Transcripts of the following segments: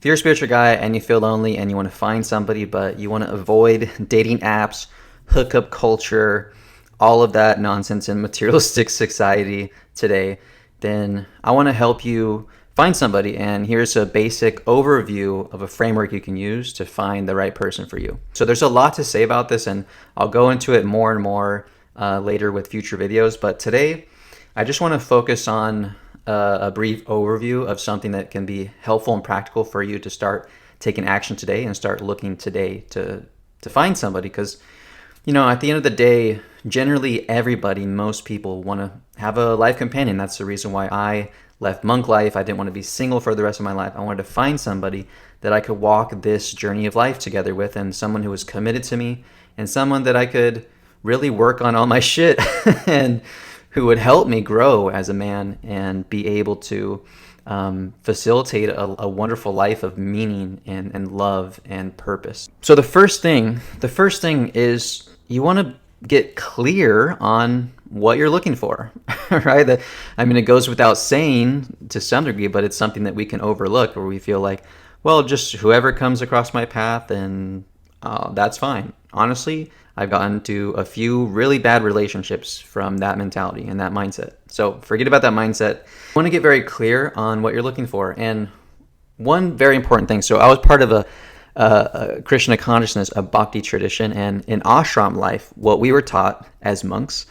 If you're a spiritual guy and you feel lonely and you want to find somebody, but you want to avoid dating apps, hookup culture, all of that nonsense in materialistic society today, then I want to help you find somebody. And here's a basic overview of a framework you can use to find the right person for you. So there's a lot to say about this, and I'll go into it more and more later with future videos. But today, I just want to focus on a brief overview of something that can be helpful and practical for you to start taking action today and start looking today to find somebody. Because, you know, at the end of the day, generally everybody, most people want to have a life companion. That's the reason why I left monk life. I didn't want to be single for the rest of my life. I wanted to find somebody that I could walk this journey of life together with, and someone who was committed to me, and someone that I could really work on all my shit and who would help me grow as a man and be able to facilitate a wonderful life of meaning and love and purpose. So the first thing is you want to get clear on what you're looking for, right? It goes without saying to some degree, but it's something that we can overlook, where we feel like, well, just whoever comes across my path, and that's fine. Honestly, I've gotten into a few really bad relationships from that mentality and that mindset. So forget about that mindset. You want to get very clear on what you're looking for. And one very important thing, so I was part of a Krishna consciousness, a bhakti tradition, and in ashram life, what we were taught as monks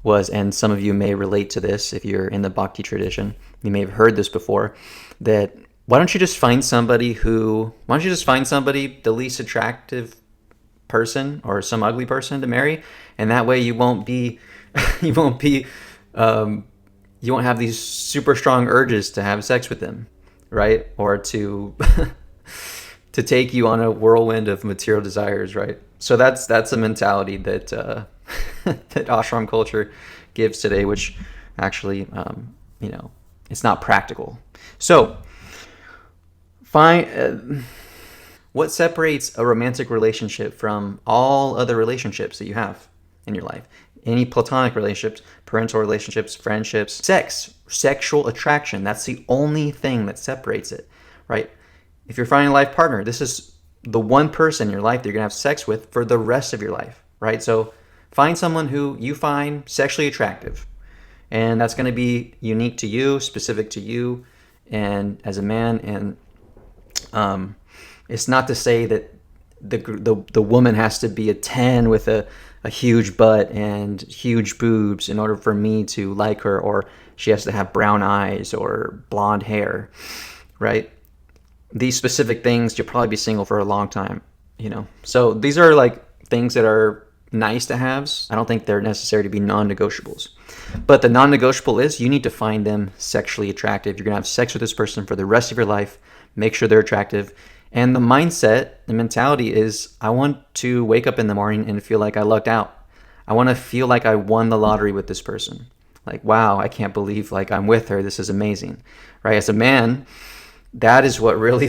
was, and some of you may relate to this if you're in the bhakti tradition, you may have heard this before, that why don't you just find somebody, the least attractive person or some ugly person to marry, and that way you won't have these super strong urges to have sex with them, right? Or to to take you on a whirlwind of material desires, right? So that's a mentality that that ashram culture gives today, which actually it's not practical. So what separates a romantic relationship from all other relationships that you have in your life? Any platonic relationships, parental relationships, friendships, sex, sexual attraction. That's the only thing that separates it, right? If you're finding a life partner, this is the one person in your life that you're going to have sex with for the rest of your life, right? So find someone who you find sexually attractive, and that's going to be unique to you, specific to you, and as a man. And it's not to say that the woman has to be a 10 with a huge butt and huge boobs in order for me to like her, or she has to have brown eyes or blonde hair, right? These specific things, you'll probably be single for a long time, So these are like things that are nice to haves. I don't think they're necessary to be non-negotiables. But the non-negotiable is you need to find them sexually attractive. You're going to have sex with this person for the rest of your life. Make sure they're attractive. And the mindset, the mentality is, I want to wake up in the morning and feel like I lucked out. I want to feel like I won the lottery with this person. Like, wow, I can't believe I'm with her. This is amazing, right? As a man, that is what really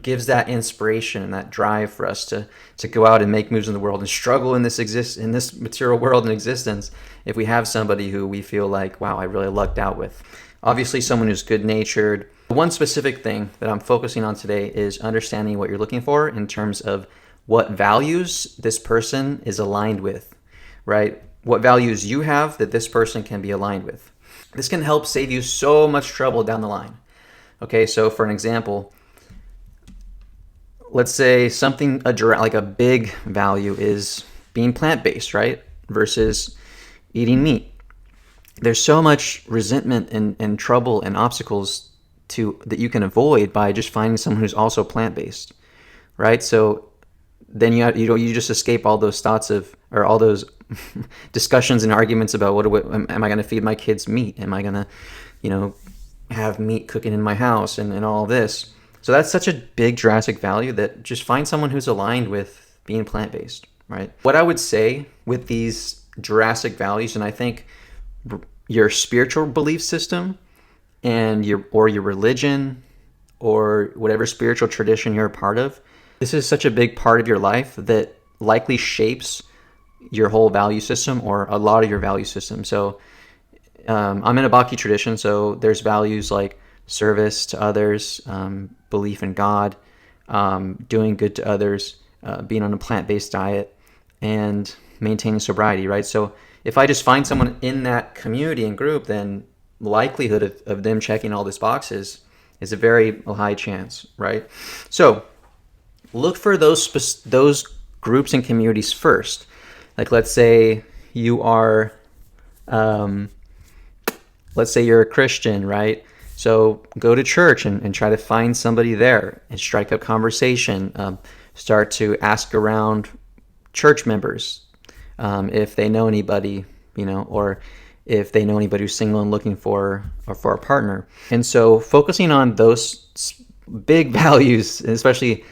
gives that inspiration and that drive for us to go out and make moves in the world and struggle in this material world and existence. If we have somebody who we feel like, wow, I really lucked out with. Obviously, someone who's good-natured. One specific thing that I'm focusing on today is understanding what you're looking for in terms of what values this person is aligned with, right? What values you have that this person can be aligned with. This can help save you so much trouble down the line. Okay, so for an example, let's say like a big value is being plant-based, right? Versus eating meat. There's so much resentment and trouble and obstacles that you can avoid by just finding someone who's also plant-based, right? So then you just escape all those thoughts or all those discussions and arguments about am I going to feed my kids meat? Am I going to, have meat cooking in my house and all this? So that's such a big drastic value that just find someone who's aligned with being plant-based, right? What I would say with these drastic values, and I think your spiritual belief system and your religion or whatever spiritual tradition you're a part of, this is such a big part of your life that likely shapes your whole value system or a lot of your value system. So I'm in a bhakti tradition, so there's values like service to others, belief in God, doing good to others, being on a plant-based diet, and maintaining sobriety, right? So if I just find someone in that community and group, then likelihood of them checking all these boxes is a very high chance, right? So look for those groups and communities first. Like, let's say you are, um, let's say you're a Christian, right? So go to church and try to find somebody there and strike up conversation. Start to ask around church members if they know anybody, or if they know anybody who's single and looking for a partner. And so focusing on those big values, especially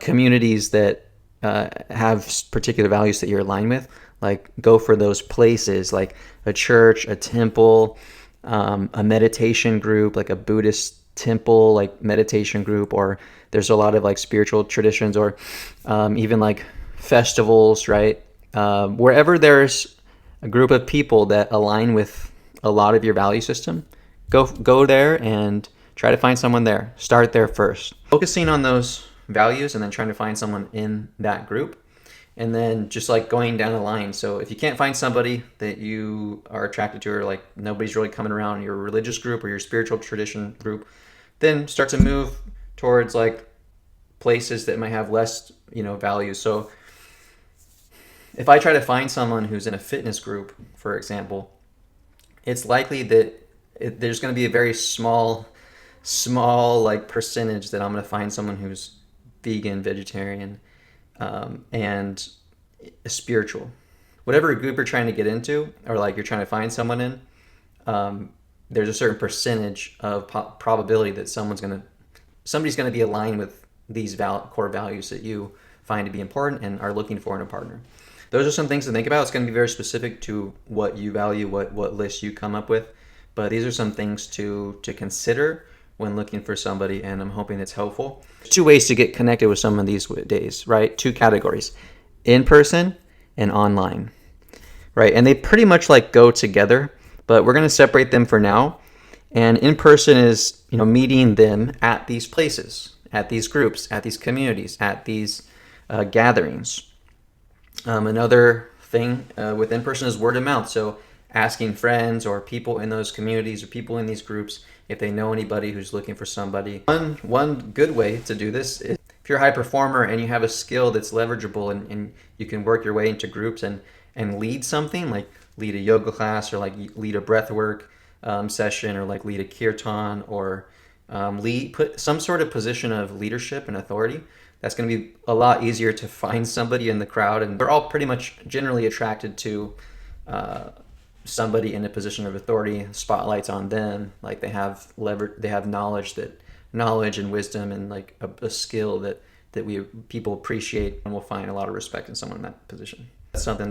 communities that have particular values that you're aligned with, like go for those places like a church, a temple, a meditation group, like a Buddhist temple, like meditation group, or there's a lot of like spiritual traditions, or even like festivals, right? Wherever there's a group of people that align with a lot of your value system, go there and try to find someone there. Start there first. Focusing on those values and then trying to find someone in that group. And then just like going down the line. So if you can't find somebody that you are attracted to, or like nobody's really coming around your religious group or your spiritual tradition group, then start to move towards like places that might have less, value. So if I try to find someone who's in a fitness group, for example, it's likely that there's going to be a very small like percentage that I'm going to find someone who's vegan, vegetarian, and spiritual. Whatever group you're trying to get into, or like you're trying to find someone in, there's a certain percentage of probability that somebody's going to be aligned with these core values that you find to be important and are looking for in a partner. Those are some things to think about. It's going to be very specific to what you value, what list you come up with, but these are some things to consider when looking for somebody, and I'm hoping it's helpful. There's two ways to get connected with someone these days, right? Two categories: in person and online, right? And they pretty much like go together, but we're going to separate them for now. And in person is, meeting them at these places, at these groups, at these communities, at these gatherings. Another thing with in person is word of mouth. So asking friends or people in those communities or people in these groups if they know anybody who's looking for somebody. One good way to do this is if you're a high performer and you have a skill that's leverageable, and you can work your way into groups and lead something, like lead a yoga class, or like lead a breathwork session, or like lead a kirtan, or put some sort of position of leadership and authority. That's going to be a lot easier to find somebody in the crowd, and they're all pretty much generally attracted to somebody in a position of authority. Spotlights on them, like they have knowledge and wisdom, and like a skill that people appreciate, and will find a lot of respect in someone in that position. That's something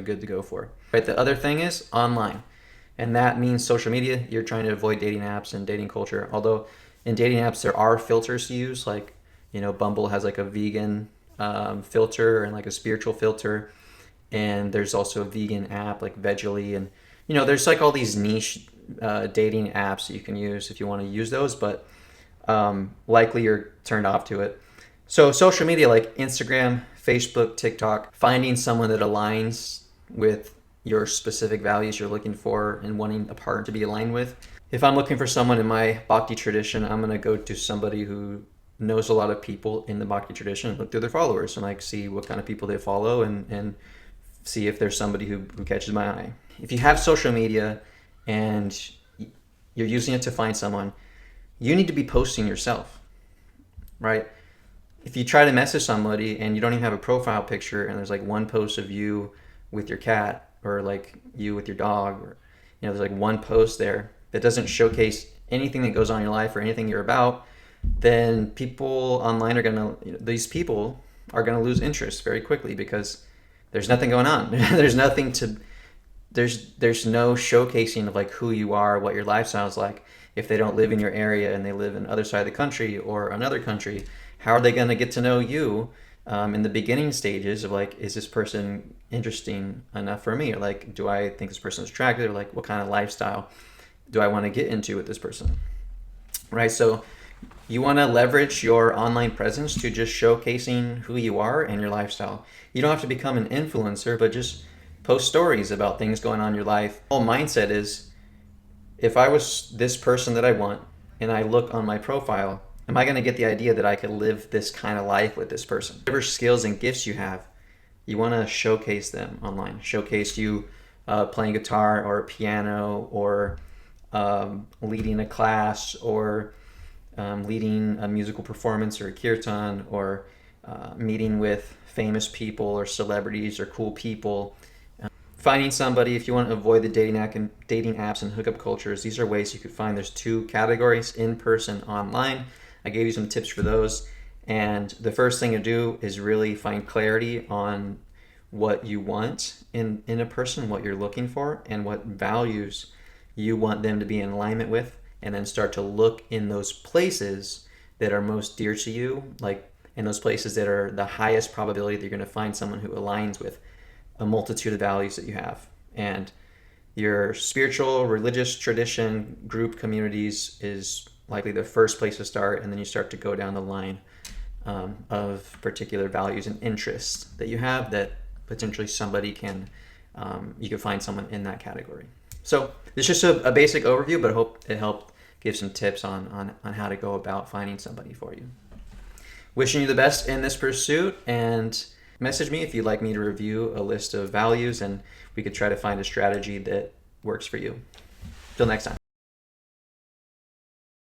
good to go for. Right. The other thing is online, and that means social media. You're trying to avoid dating apps and dating culture. Although in dating apps there are filters to use, like Bumble has like a vegan filter and like a spiritual filter. And there's also a vegan app like Vegally, and there's like all these niche dating apps that you can use if you want to use those, but likely you're turned off to it. So social media like Instagram, Facebook, TikTok, finding someone that aligns with your specific values you're looking for and wanting a partner to be aligned with. If I'm looking for someone in my Bhakti tradition, I'm going to go to somebody who knows a lot of people in the Bhakti tradition and look through their followers and like see what kind of people they follow, and see if there's somebody who catches my eye. If you have social media and you're using it to find someone, you need to be posting yourself, right? If you try to message somebody and you don't even have a profile picture, and there's like one post of you with your cat, or like you with your dog, or there's like one post there that doesn't showcase anything that goes on in your life or anything you're about, then people online these people are gonna lose interest very quickly, because there's nothing going on. There's no showcasing of like who you are, what your lifestyle is like. If they don't live in your area and they live in the other side of the country or another country, how are they going to get to know you in the beginning stages of like, is this person interesting enough for me? Or like, do I think this person is attractive? Or like, what kind of lifestyle do I want to get into with this person? right? So you want to leverage your online presence to just showcasing who you are and your lifestyle. You don't have to become an influencer, but just post stories about things going on in your life. The whole mindset is, if I was this person that I want and I look on my profile, am I going to get the idea that I could live this kind of life with this person? Whatever skills and gifts you have, you want to showcase them online. Showcase you playing guitar or piano, or leading a class, or leading a musical performance or a kirtan, or meeting with famous people or celebrities or cool people. Finding somebody, if you want to avoid the dating apps and hookup cultures, these are ways you could find. There's two categories: in person, online. I gave you some tips for those. And the first thing to do is really find clarity on what you want in a person, what you're looking for, and what values you want them to be in alignment with. And then start to look in those places that are most dear to you, like in those places that are the highest probability that you're going to find someone who aligns with a multitude of values that you have. And your spiritual, religious tradition, group communities is likely the first place to start, and then you start to go down the line of particular values and interests that you have that potentially somebody can, you can find someone in that category. So it's just a basic overview, but I hope it helped give some tips on how to go about finding somebody for you. Wishing you the best in this pursuit, and message me if you'd like me to review a list of values, and we could try to find a strategy that works for you. Till next time.